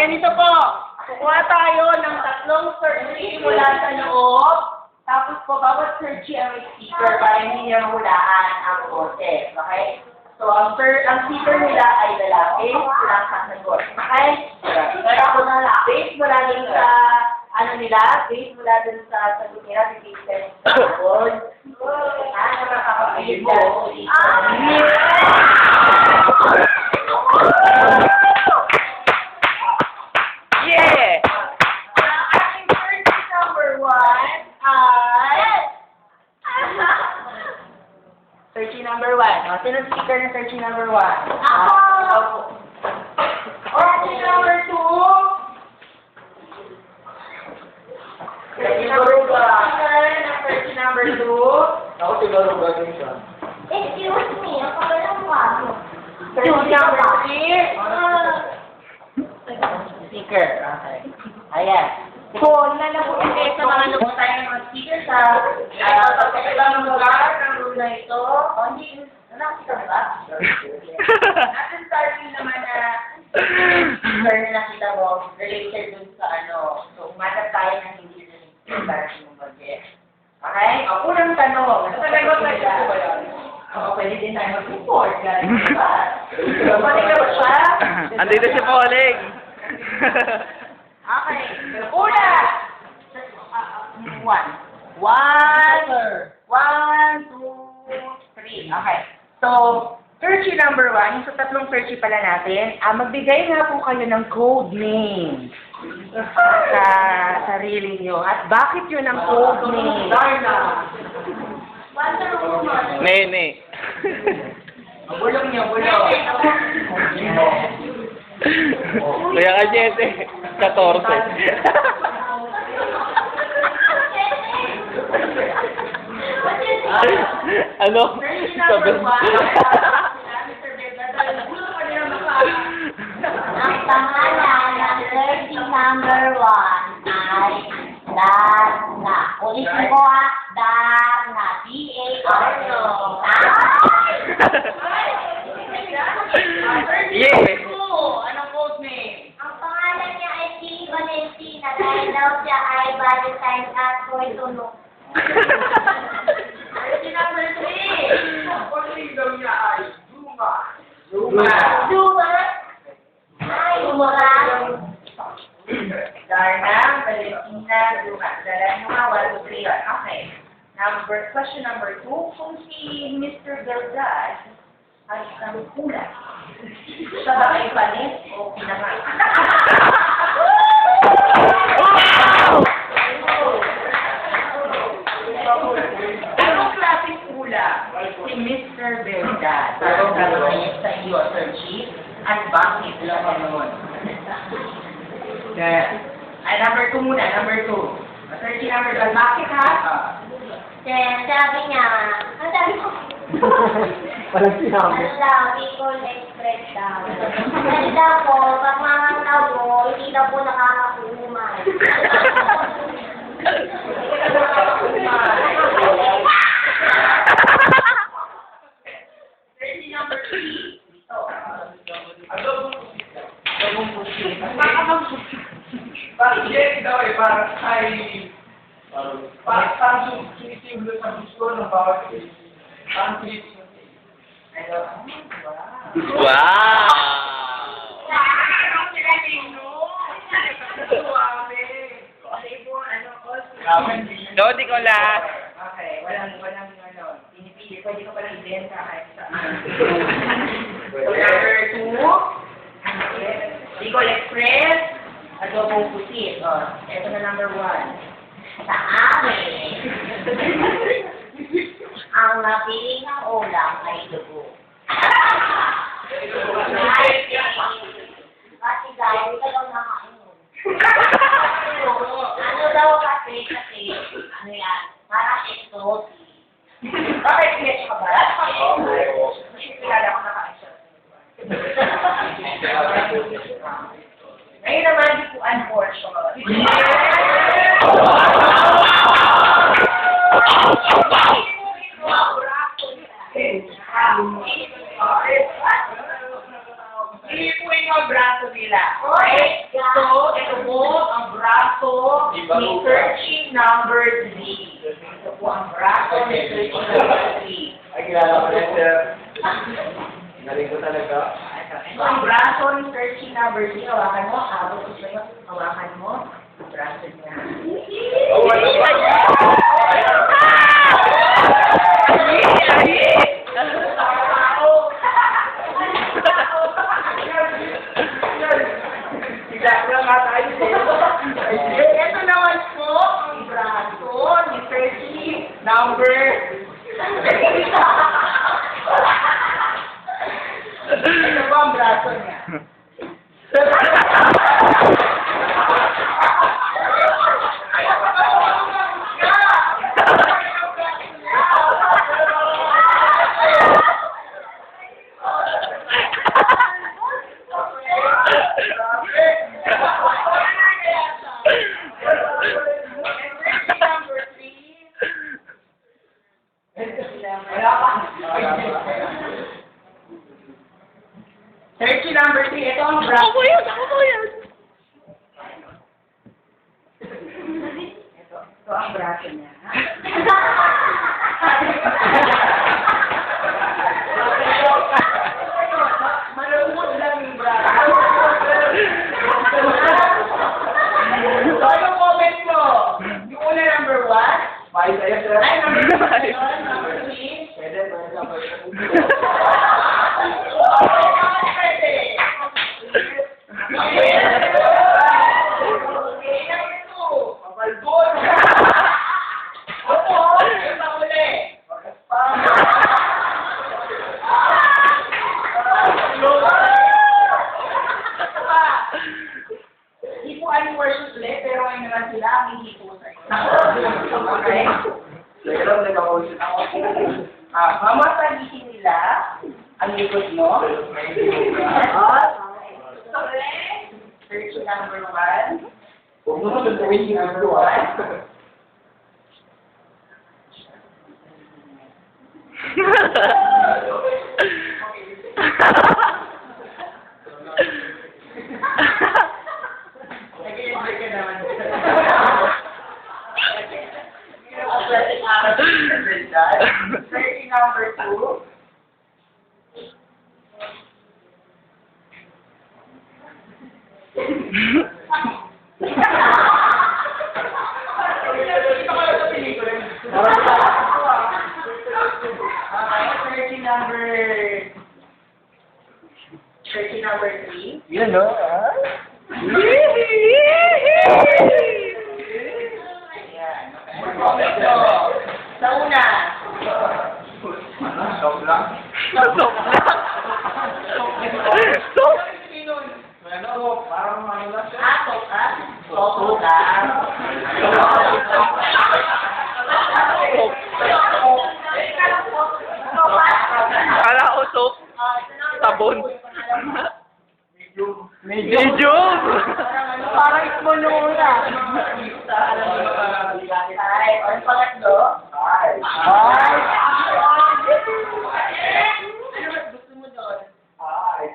ganito po. Kukuha tayo ng tatlong searchy mula sa loob. Tapos po, bawat searchy ang may sticker para hindi niya hulaan ang boses. Okay? So, ang sticker nila ay lalaki. Sila ang sasagot. Okay? Pero ako na lang. Based mula dun sa, based mula dun sa sagot nila, bibigyan kayo sa sagot. Nakakapagin mo. Yeah! Ating searchy number 1 ay... Searchy number 1. O, sino sticker ng searchy number 1? Ako! Searchy number 2. Searchy number 2. Searchy number 2. Ako siguro gagawin siya. Excuse me, ako ba lang mo? Searchy number 3. Sticker. Okay. Ayan. So, nalabutin kayo sa mga lugar tayo ng mga stickers sa pagkakailang lugar ng room na ito. O, hindi. Nakakita mo ba? Natin starting naman na sticker na nakita mo related dun sa ano. So, umatap tayo ng hindi related para sa mga budget. Okay? O, unang tanong. Sasagot na siya. Oo, pwede din tayo mag-report. Pwede ka ba siya? Andito si Poling. Okay. Una! 1. 1, 2, 3. Okay. So, searchy number 1, yung sa tatlong searchy pala natin, magbigay nga po kayo ng code name sa sarili nyo. At bakit yun ang code name? Nene. Bulong niyo, bulong. Kaya ka, Jesse. 14. Ano? Searchy Sabi. number 1. Ang pangalan ng searchy number 1 ay Darna. Ulitin ko Darna. D-A-R-N-A. Yeah. Anong code name? Ang pangalan niya ay Chili Valentina dahil daw siya ay Valentine's at Koy Tunog. Searchy number 3. Ang pagkaling daw niya ay Zuma. Luma. Duma. Ay, Duma. Darna, Valentina, Luma. Dala nyo nga, 1, 2, 3 yun. Okay. Question number 2. Kung si Mr. Belgad ay isang kulat, siya ba ay panis o pinangat? Anong klaseng pula si Mr. Belgad? Parang gagawin sa iyo, Sir Chief. At bakit lang naman? Ay, number 2 muna, number 2. Sir Chief, number 2. Bakit ha? Then, sabi niya, ang sabi ko, Parang sinabi. ano daw, Bicol Express daw. Kasi daw po, pag mamantaw mo, hindi daw po nakakakuman. Search number 3. Ito. Adobong pusit. Parang Jerry daw eh, parang parang sumisimbolo sa gusto ng bawat isa. Parang Pilipino. Wow! No, di ko lang. Okay, walang pinipili. Pwede ko palang ibenta kahit saan. So, number 2. Bicol Express. Adobong pusit. Ito na number 1. Sa amin, ang napiling ng ulam ay dugo. Kasi dahil ka daw nakainom. Ano daw kasi, ano yan, parang exotic. Bakit hindi ka balat? Kasi kilala ko na kaisa. Ngayon naman, di po unfortunate. Hindi po yung mga braso nila. Okay? So, ito po ang braso ni searching number 3. Ito po ang braso ni searching number 3. Ay, kilala ko na, sir. Galing ko talaga. Ito ang braso ni searching number 3. Hawakan mo. Habang gusto nyo, hawakan mo. Ang braso niya. Oh, wala ba? Ito naman po ang braso ni searching number ito po ang braso niya. Searching number 3, ito ang braso. Ako yan, ako yan. Ito ang braso niya. Malungkot lang yung braso. So, anong comment mo? Yung una number 1? Bye sa'yo, sir. Ay, number 2. Number 3? Pwede, pwede ka, pwede. Hindi po ay worship ulit, pero ngayon naman sila ang hindi po sa ito. Okay? Sige lang, nagkakausap ako. Mamatagisin nila ang likod mo. Search number 1. Huwag mo naman gawin yung number 1. Nag-i-enjoy ka naman. Search number 2. Searching number 3. Yan, no? Ayan. Comment mo. Sa una. Stop lang. Ano, parang ano lang siya. Atok ka. Toto ka. Kala ko soap. Sabon. Medium! Parang small yung una. Ay, ang pangatlo. Ay. Ay! Ano mas gusto mo doon? Ay.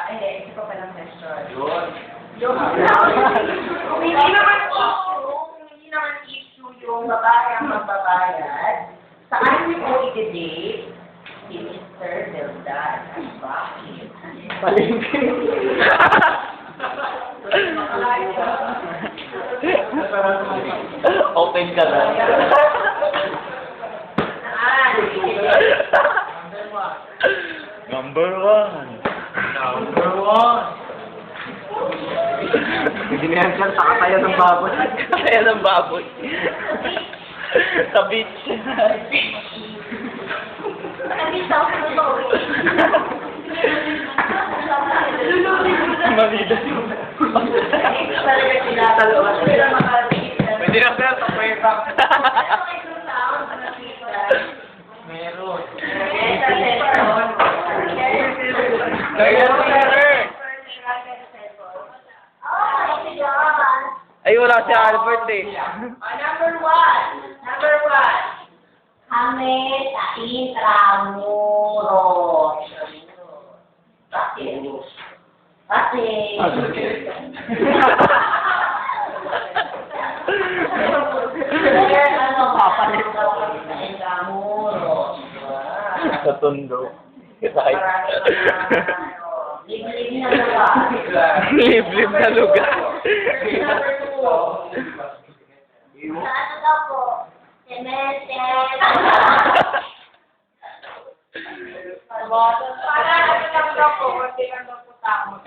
Hindi pa palang question. Yun. Kung hindi naman issue yung babae ang magbabayad, saan niyo po i-date si Mr. Deldan? Bakit? Palengke. Open ka na. Saan? Number 1. Number 1. Hindi na yan sir, takatayo ng baboy. Kaya ng baboy. Sa beach. Nakabisa ako ng bawi. Malida. Talaga tinatalawa. Sila makakita. Pwede na sir, tapweta. Meron. Ayun. wala si Albert eh. Number one. Number one. James Intramuros. Bakit? Kasi, Ano, papalit daw kami sa Intramuros. Sa tundo. Kahit. Liblib na lugar. Liblib na lugar. Number two. sa ano daw po? Cemented. Para lang daw po, kasi lang daw po tao.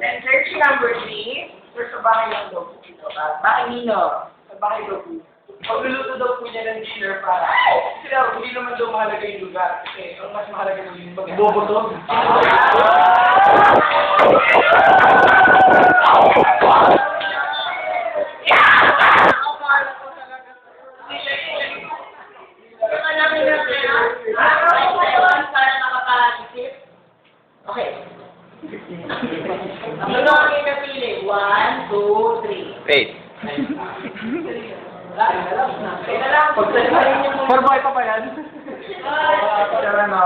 And search number three. Search sa bahay ng daw po ito. Bahay Nino. Sa bahay daw po. Pagluluto daw po niya ng dinner para. Sila, hindi naman daw mahalaga yung lugar. Kasi ang mas mahalaga yung pag bobotog. Okay. Sino ang pinapili? 1, 2, 3. Wait. Kaya lang, pagsasahin niyo muna. For boy pa ba yan? Tara na.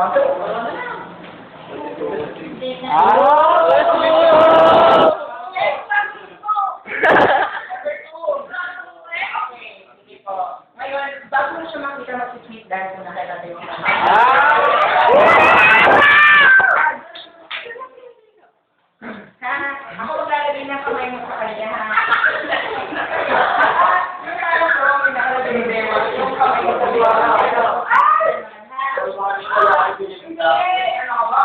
Ngayon, bago mo siya makita mag-sweet dance, nakita natin yung ha? Ako maglalagay ng kamay mo sa kanya, ha? Yung alam ko, may nakalagay yung demo, yung kamay mo sa kanya. Ano ka ba?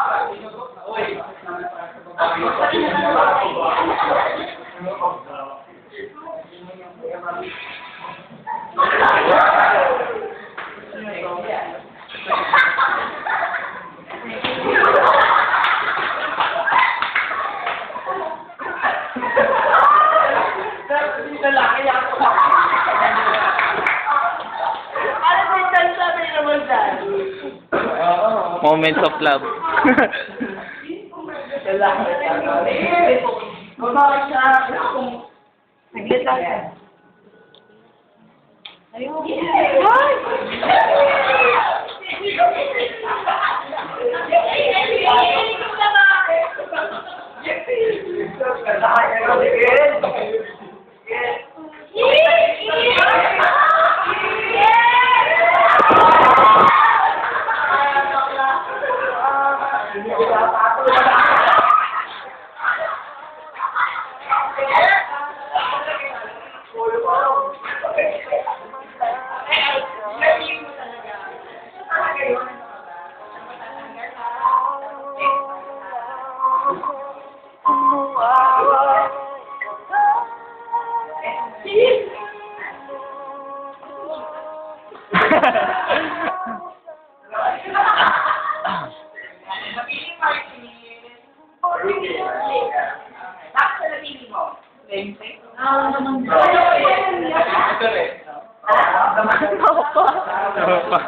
Lalaki ako. Ano ba yung sabi naman dyan? Moments of love. Lalaki ako. Bakit siya? Saglit lang yan. Ayun. Opa.